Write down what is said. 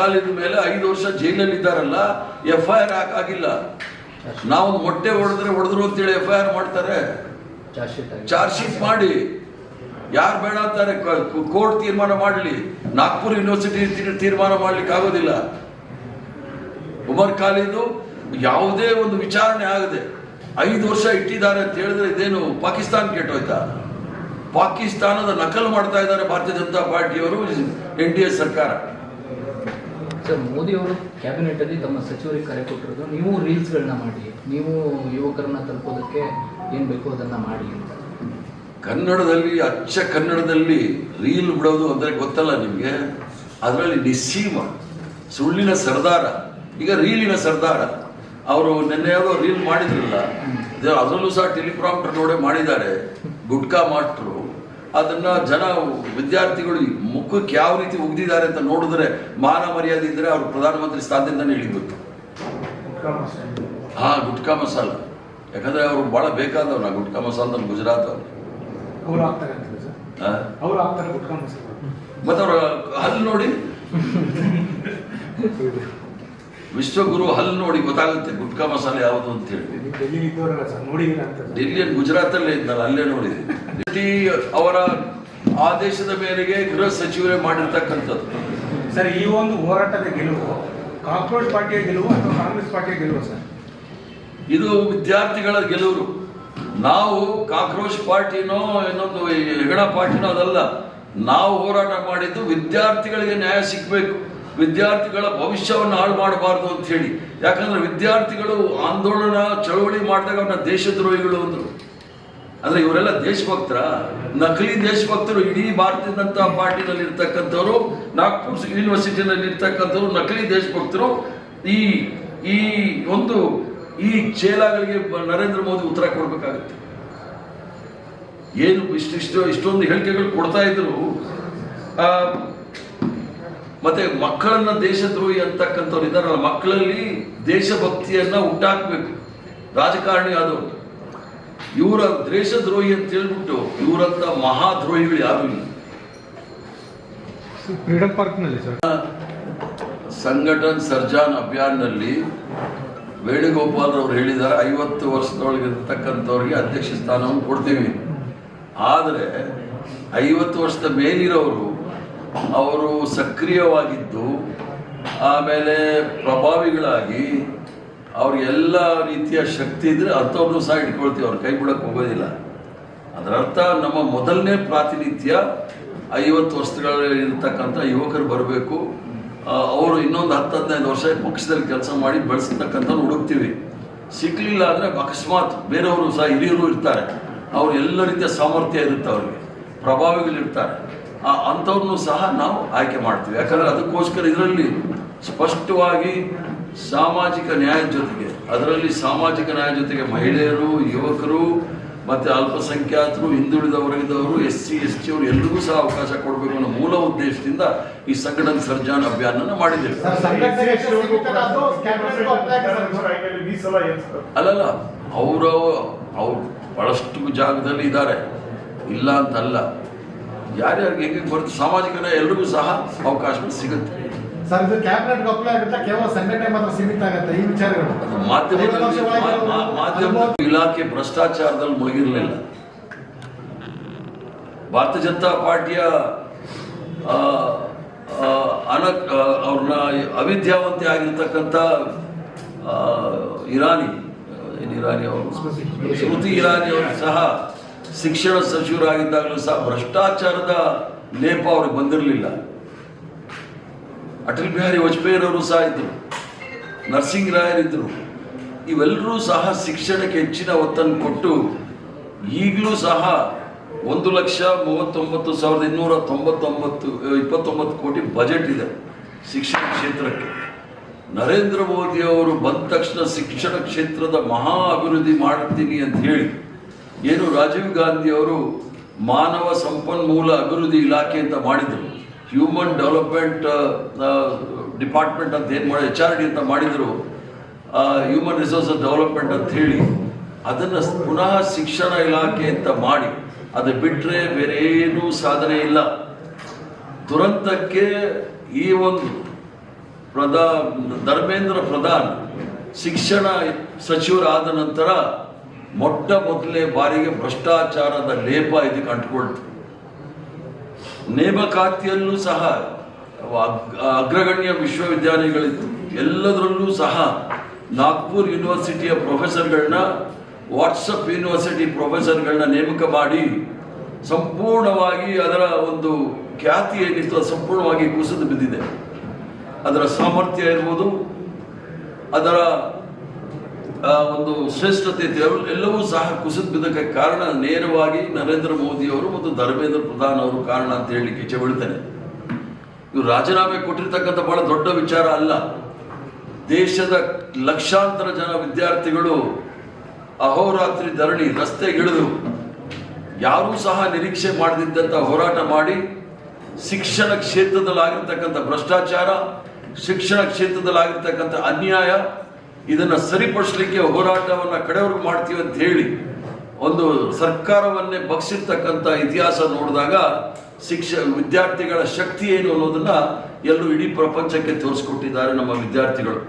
ಕಾಲದ ಮೇಲೆ 5 ವರ್ಷ ಜೈಲಲ್ಲಿ ಇದ್ದಾರಲ್ಲ, FIR ಆಗಿಲ್ಲ. ನಾವು ಮೊಟ್ಟೆ ಹೊಡೆದ್ರು ಅಂತೇಳಿ FIR ಮಾಡ್ತಾರೆ. ಚಾರ್ಜ್ ಶೀಟ್ ಮಾಡಿ ಯಾರು ಬೇಡ ಅಂತಾರೆ, ಕೋರ್ಟ್ ತೀರ್ಮಾನ ಮಾಡಲಿ. ನಾಗ್ಪುರ್ ಯೂನಿವರ್ಸಿಟಿ ತೀರ್ಮಾನ ಮಾಡ್ಲಿಕ್ಕೆ ಆಗೋದಿಲ್ಲ. ಉಮರ್ ಖಾಲಿದು ಯಾವುದೇ ಒಂದು ವಿಚಾರಣೆ ಆಗದೆ 5 ವರ್ಷ ಇಟ್ಟಿದ್ದಾರೆ ಅಂತ ಹೇಳಿದ್ರೆ ಇದೇನು ಪಾಕಿಸ್ತಾನ ಕೆಟ್ಟೋಯ್ತಾ? ಪಾಕಿಸ್ತಾನದ ನಕಲು ಮಾಡ್ತಾ ಇದ್ದಾರೆ ಭಾರತೀಯ ಜನತಾ ಪಾರ್ಟಿಯವರು, NDA ಸರ್ಕಾರ. ಸರ್, ಮೋದಿ ಅವರು ಕ್ಯಾಬಿನೆಟ್ ಅಲ್ಲಿ ತಮ್ಮ ಸಚಿವರಿಗೆ ಕರೆ ಕೊಟ್ಟಿರೋದು, ನೀವು ರೀಲ್ಸ್ಗಳನ್ನ ಮಾಡಿ, ನೀವು ಯುವಕರನ್ನ ತಲುಪೋದಕ್ಕೆ ಏನ್ ಬೇಕು ಅದನ್ನ ಮಾಡಿ ಅಂತ. ಕನ್ನಡದಲ್ಲಿ, ಅಚ್ಚ ಕನ್ನಡದಲ್ಲಿ ರೀಲ್ ಬಿಡೋದು ಅಂದ್ರೆ ಗೊತ್ತಲ್ಲ ನಿಮ್ಗೆ. ಅದರಲ್ಲಿ ನಿಸ್ಸೀಮ ಸುಳ್ಳಿನ ಸರ್ದಾರ, ಈಗ ರೀಲಿನ ಸರ್ದಾರ. ಅವರು ನಿನ್ನೆ ಯಾವುದೋ ರೀಲ್ ಮಾಡಿದ್ರಲ್ಲ, ಅದರಲ್ಲೂ ಸಹ ಟೆಲಿಪ್ರಾಂಪ್ಟರ್ ನೋಡೇ ಮಾಡಿದ್ದಾರೆ. ಗುಟ್ಕಾ ಮಾಸ್ಟ್ರು ಅದನ್ನ ಜನ ವಿದ್ಯಾರ್ಥಿಗಳು ಮುಖಕ್ಕೆ ಯಾವ ರೀತಿ ಉಗ್ದಿದ್ದಾರೆ ಅಂತ ನೋಡಿದ್ರೆ ಮಾನ ಮರ್ಯಾದೆ ಇದ್ರೆ ಅವರು ಪ್ರಧಾನಮಂತ್ರಿ ಸ್ಥಾನದಿಂದನೇ ಇಳಿಬೇಕು. ಗುಟ್ಕಾ ಮಸಾಲ, ಯಾಕಂದ್ರೆ ಅವರು ಬಹಳ ಬೇಕಾದವ್ರು ನಾ ಗುಟ್ಕಾ ಮಸಾಲ ಗುಜರಾತ್ ಅವರು. ಮತ್ತೆ ಅವ್ರ ಹಲ್ಲು ನೋಡಿ, ವಿಶ್ವಗುರು ಹಲ್ಲು ನೋಡಿ ಗೊತ್ತಾಗುತ್ತೆ ಗುಟ್ಕಾ ಮಸಾಲೆ ಯಾವುದು ಅಂತ ಹೇಳಿ. ಡೆಲ್ಲಿ ಗುಜರಾತಲ್ಲೇ ಇದ್ನಲ್ಲ, ಅಲ್ಲೇ ನೋಡಿದ್ವಿ. ಅವರ ಆದೇಶದ ಮೇರೆಗೆ ಗೃಹ ಸಚಿವರೇ ಮಾಡಿರ್ತಕ್ಕಂಥದ್ದು. ಸರ್, ಈ ಒಂದು ಹೋರಾಟದ ಗೆಲುವು ಕಾಂಗ್ರೆಸ್ ಪಾರ್ಟಿಯ ಗೆಲುವು ಅಥವಾ ಕಾಂಗ್ರೆಸ್ ಪಾರ್ಟಿಯ ಗೆಲುವು ಸರ್? ಇದು ವಿದ್ಯಾರ್ಥಿಗಳ ಗೆಲುವು. ನಾವು ಕಾಕ್ರೋಚ್ ಪಾರ್ಟಿನೋ ಇನ್ನೊಂದು ಹೆಗಣ ಪಾರ್ಟಿನೋ ಅದಲ್ಲ. ನಾವು ಹೋರಾಟ ಮಾಡಿದ್ದು ವಿದ್ಯಾರ್ಥಿಗಳಿಗೆ ನ್ಯಾಯ ಸಿಗಬೇಕು, ವಿದ್ಯಾರ್ಥಿಗಳ ಭವಿಷ್ಯವನ್ನು ಹಾಳು ಮಾಡಬಾರ್ದು ಅಂತ ಹೇಳಿ. ಯಾಕಂದ್ರೆ ವಿದ್ಯಾರ್ಥಿಗಳು ಆಂದೋಲನ ಚಳವಳಿ ಮಾಡಿದಾಗ ಅವ್ರನ್ನ ದೇಶದ್ರೋಹಿಗಳು ಅಂದ್ರು. ಅಂದ್ರೆ ಇವರೆಲ್ಲ ದೇಶಭಕ್ತರ, ನಕಲಿ ದೇಶಭಕ್ತರು. ಇಡೀ ಭಾರತೀಯ ಜನತಾ ಪಾರ್ಟಿನಲ್ಲಿ ಇರ್ತಕ್ಕಂಥವ್ರು, ನಾಗ್ಪುರ್ ಯೂನಿವರ್ಸಿಟಿನಲ್ಲಿ ಇರ್ತಕ್ಕಂಥವ್ರು ನಕಲಿ ದೇಶಭಕ್ತರು. ಈ ಚೇಲಾಗಳಿಗೆ ನರೇಂದ್ರ ಮೋದಿ ಉತ್ತರ ಕೊಡ್ಬೇಕಾಗುತ್ತೆ. ಏನು ಇಷ್ಟೊಂದು ಹೇಳಿಕೆಗಳು ಕೊಡ್ತಾ ಇದ್ರು. ಮತ್ತೆ ಮಕ್ಕಳನ್ನ ದೇಶದ್ರೋಹಿ ಅಂತಕ್ಕಂಥವ್ರು ಇದ್ದಾರಲ್ಲ, ಮಕ್ಕಳಲ್ಲಿ ದೇಶಭಕ್ತಿಯನ್ನ ಹುಟ್ಟಾಕ್ಬೇಕು ರಾಜಕಾರಣಿ ಆದವರು. ಇವರ ದೇಶದ್ರೋಹಿ ಅಂತ ಹೇಳ್ಬಿಟ್ಟು ಇವರಂತ ಮಹಾದ್ರೋಹಿಗಳು ಯಾರು ಇಲ್ಲ. ಫ್ರೀಡಂ ಪಾರ್ಕ್ನಲ್ಲಿ ಸಂಘಟನ್ ಸರ್ಜಾನ್ ಅಭಿಯಾನ್ನಲ್ಲಿ ವೇಣುಗೋಪಾಲ್ ಅವರು ಹೇಳಿದ್ದಾರೆ 50 ವರ್ಷದೊಳಗಿರ್ತಕ್ಕಂಥವ್ರಿಗೆ ಅಧ್ಯಕ್ಷ ಸ್ಥಾನವನ್ನು ಕೊಡ್ತೀವಿ. ಆದರೆ 50 ವರ್ಷದ ಮೇಲಿರೋರು ಅವರು ಸಕ್ರಿಯವಾಗಿದ್ದು ಆಮೇಲೆ ಪ್ರಭಾವಿಗಳಾಗಿ ಅವ್ರಿಗೆಲ್ಲ ರೀತಿಯ ಶಕ್ತಿ ಇದ್ರೆ ಅಂಥವ್ರನ್ನೂ ಸಹ ಇಟ್ಕೊಳ್ತೀವಿ, ಅವ್ರು ಕೈ ಬಿಡಕ್ಕೆ ಹೋಗೋದಿಲ್ಲ. ಅದರರ್ಥ ನಮ್ಮ ಮೊದಲನೇ ಪ್ರಾತಿನಿಧ್ಯ 50 ವರ್ಷಗಳಿರ್ತಕ್ಕಂಥ ಯುವಕರು ಬರಬೇಕು. ಅವರು ಇನ್ನೊಂದು 10-15 ವರ್ಷ ಪಕ್ಷದಲ್ಲಿ ಕೆಲಸ ಮಾಡಿ ಬೆಳೆಸ್ತಕ್ಕಂಥ ಹುಡುಕ್ತೀವಿ. ಸಿಕ್ಕಲಿಲ್ಲ ಅಂದರೆ ಅಕಸ್ಮಾತ್ ಬೇರೆಯವರು ಸಹ ಹಿರಿಯರು ಇರ್ತಾರೆ, ಅವ್ರು ಎಲ್ಲ ರೀತಿಯ ಸಾಮರ್ಥ್ಯ ಇರುತ್ತೆ, ಅವ್ರಿಗೆ ಪ್ರಭಾವಿಗಳಿರ್ತಾರೆ, ಅಂಥವ್ರನ್ನೂ ಸಹ ನಾವು ಆಯ್ಕೆ ಮಾಡ್ತೀವಿ. ಯಾಕಂದರೆ ಅದಕ್ಕೋಸ್ಕರ ಇದರಲ್ಲಿ ಸ್ಪಷ್ಟವಾಗಿ ಸಾಮಾಜಿಕ ನ್ಯಾಯದ ಜೊತೆಗೆ, ಅದರಲ್ಲಿ ಸಾಮಾಜಿಕ ನ್ಯಾಯ ಜೊತೆಗೆ ಮಹಿಳೆಯರು, ಯುವಕರು ಮತ್ತು ಅಲ್ಪಸಂಖ್ಯಾತರು, ಹಿಂದುಳಿದ ವರ್ಗದವರು, SC ST ಅವರು ಎಲ್ರಿಗೂ ಸಹ ಅವಕಾಶ ಕೊಡಬೇಕು ಅನ್ನೋ ಮೂಲ ಉದ್ದೇಶದಿಂದ ಈ ಸಂಘಟನ್ ಸರ್ಜಾನ್ ಅಭಿಯಾನ ಮಾಡಿದ್ದೇವೆ. ಅಲ್ಲಲ್ಲ, ಅವರು ಬಹಳಷ್ಟು ಜಾಗದಲ್ಲಿ ಇದ್ದಾರೆ, ಇಲ್ಲ ಅಂತಲ್ಲ. ಯಾರ್ಯಾರಿಗೆ ಹೆಂಗೆ ಬರುತ್ತೆ ಸಾಮಾಜಿಕ ನ್ಯಾಯ ಎಲ್ರಿಗೂ ಸಹ ಅವಕಾಶ ಸಿಗುತ್ತೆ. ಸರ್, ಇದು ಕ್ಯಾಬಿನೆಟ್ ಅಪ್ಲೈ ಆಗುತ್ತೆ, ಕೇವಲ ಸಂಘಟನೆ ಮಾತ್ರ ಸೀಮಿತ ಆಗುತ್ತೆ. ಈ ವಿಚಾರಗಳು ಮಾಧ್ಯಮ ಇಲಾಖೆ ಭ್ರಷ್ಟಾಚಾರದಲ್ಲಿ ಮುಳುಗಿರಲಿಲ್ಲ. ಭಾರತೀಯ ಜನತಾ ಪಾರ್ಟಿಯ ಅವ್ರನ್ನ ಅವಿದ್ಯಾವಂತಿ ಆಗಿರ್ತಕ್ಕಂಥ ಇರಾನಿ ಅವರು, ಸ್ಮೃತಿ ಇರಾನಿ ಅವರು ಸಹ ಶಿಕ್ಷಣ ಸಚಿವರಾಗಿದ್ದಾಗಲೂ ಸಹ ಭ್ರಷ್ಟಾಚಾರದ ಲೇಪ ಅವ್ರಿಗೆ ಬಂದಿರಲಿಲ್ಲ. ಅಟಲ್ ಬಿಹಾರಿ ವಾಜಪೇಯಿರವರು ಸಹ ಇದ್ದರು, ನರಸಿಂಗ್ ರಾಯರಿದ್ದರು. ಇವೆಲ್ಲರೂ ಸಹ ಶಿಕ್ಷಣಕ್ಕೆ ಹೆಚ್ಚಿನ ಒತ್ತನ್ನು ಕೊಟ್ಟು ಈಗಲೂ ಸಹ 1,39,299 ಕೋಟಿ ಬಜೆಟ್ ಇದೆ ಶಿಕ್ಷಣ ಕ್ಷೇತ್ರಕ್ಕೆ. ನರೇಂದ್ರ ಮೋದಿ ಅವರು ಬಂದ ತಕ್ಷಣ ಶಿಕ್ಷಣ ಕ್ಷೇತ್ರದ ಮಹಾ ಅಭಿವೃದ್ಧಿ ಮಾಡ್ತೀನಿ ಅಂತ ಹೇಳಿ ಏನು ರಾಜೀವ್ ಗಾಂಧಿ ಅವರು ಮಾನವ ಸಂಪನ್ಮೂಲ ಅಭಿವೃದ್ಧಿ ಇಲಾಖೆ ಅಂತ ಮಾಡಿದರು, ಹ್ಯೂಮನ್ ಡೆವಲಪ್ಮೆಂಟ್ ಡಿಪಾರ್ಟ್ಮೆಂಟ್ ಅಂತ ಏನು ಮಾಡಿ HRD ಅಂತ ಮಾಡಿದರು, ಹ್ಯೂಮನ್ ರಿಸೋರ್ಸಸ್ ಡೆವಲಪ್ಮೆಂಟ್ ಅಂತ ಹೇಳಿ ಅದನ್ನು ಪುನಃ ಶಿಕ್ಷಣ ಇಲಾಖೆ ಅಂತ ಮಾಡಿ ಅದು ಬಿಟ್ಟರೆ ಬೇರೆ ಏನೂ ಸಾಧನೆ ಇಲ್ಲ. ದುರಂತಕ್ಕೆ ಈ ಒಂದು ಧರ್ಮೇಂದ್ರ ಪ್ರಧಾನ್ ಶಿಕ್ಷಣ ಸಚಿವರಾದ ನಂತರ ಮೊಟ್ಟ ಮೊದಲನೇ ಬಾರಿಗೆ ಭ್ರಷ್ಟಾಚಾರದ ಲೇಪ ಇದಕ್ಕೆ ಅಂಟ್ಕೊಳ್ತು. ನೇಮಕಾತಿಯಲ್ಲೂ ಸಹ ಅಗ್ರಗಣ್ಯ ವಿಶ್ವವಿದ್ಯಾಲಯಗಳಿತ್ತು, ಎಲ್ಲದರಲ್ಲೂ ಸಹ ನಾಗ್ಪುರ್ ಯೂನಿವರ್ಸಿಟಿಯ ಪ್ರೊಫೆಸರ್ಗಳನ್ನ, ವಾಟ್ಸಪ್ ಯೂನಿವರ್ಸಿಟಿ ಪ್ರೊಫೆಸರ್ಗಳನ್ನ ನೇಮಕ ಮಾಡಿ ಸಂಪೂರ್ಣವಾಗಿ ಅದರ ಒಂದು ಖ್ಯಾತಿ ಏನಿತ್ತು ಅದು ಸಂಪೂರ್ಣವಾಗಿ ಕುಸಿದು ಬಿದ್ದಿದೆ. ಅದರ ಸಾಮರ್ಥ್ಯ ಇರ್ಬೋದು, ಅದರ ಒಂದು ಶ್ರೇಷ್ಠತೆ ಎಲ್ಲವೂ ಸಹ ಕುಸಿದು ಬಿದ್ದಕ್ಕೆ ಕಾರಣ ನೇರವಾಗಿ ನರೇಂದ್ರ ಮೋದಿ ಅವರು ಮತ್ತು ಧರ್ಮೇಂದ್ರ ಪ್ರಧಾನ್ ಅವರು ಕಾರಣ ಅಂತ ಹೇಳಲಿಕ್ಕೆ ಇಚ್ಛೆ ಬೀಳ್ತೇನೆ. ಇವರು ರಾಜೀನಾಮೆ ಕೊಟ್ಟಿರ್ತಕ್ಕಂಥ ಬಹಳ ದೊಡ್ಡ ವಿಚಾರ ಅಲ್ಲ. ದೇಶದ ಲಕ್ಷಾಂತರ ಜನ ವಿದ್ಯಾರ್ಥಿಗಳು ಅಹೋರಾತ್ರಿ ಧರಣಿ ರಸ್ತೆಗಿಳಿದು ಯಾರೂ ಸಹ ನಿರೀಕ್ಷೆ ಮಾಡದಿದ್ದಂಥ ಹೋರಾಟ ಮಾಡಿ ಶಿಕ್ಷಣ ಕ್ಷೇತ್ರದಲ್ಲಾಗಿರ್ತಕ್ಕಂಥ ಭ್ರಷ್ಟಾಚಾರ, ಶಿಕ್ಷಣ ಕ್ಷೇತ್ರದಲ್ಲಾಗಿರ್ತಕ್ಕಂಥ ಅನ್ಯಾಯ, ಇದನ್ನು ಸರಿಪಡಿಸಲಿಕ್ಕೆ ಹೋರಾಟವನ್ನು ಕಡೆವರೆಗೂ ಮಾಡ್ತೀವಿ ಅಂತ ಹೇಳಿ ಒಂದು ಸರ್ಕಾರವನ್ನೇ ಬಗ್ಸಿರ್ತಕ್ಕಂಥ ಇತಿಹಾಸ ನೋಡಿದಾಗ ವಿದ್ಯಾರ್ಥಿಗಳ ಶಕ್ತಿ ಏನು ಅನ್ನೋದನ್ನ ಎಲ್ಲರೂ ಇಡೀ ಪ್ರಪಂಚಕ್ಕೆ ತೋರಿಸ್ಕೊಟ್ಟಿದ್ದಾರೆ ನಮ್ಮ ವಿದ್ಯಾರ್ಥಿಗಳು.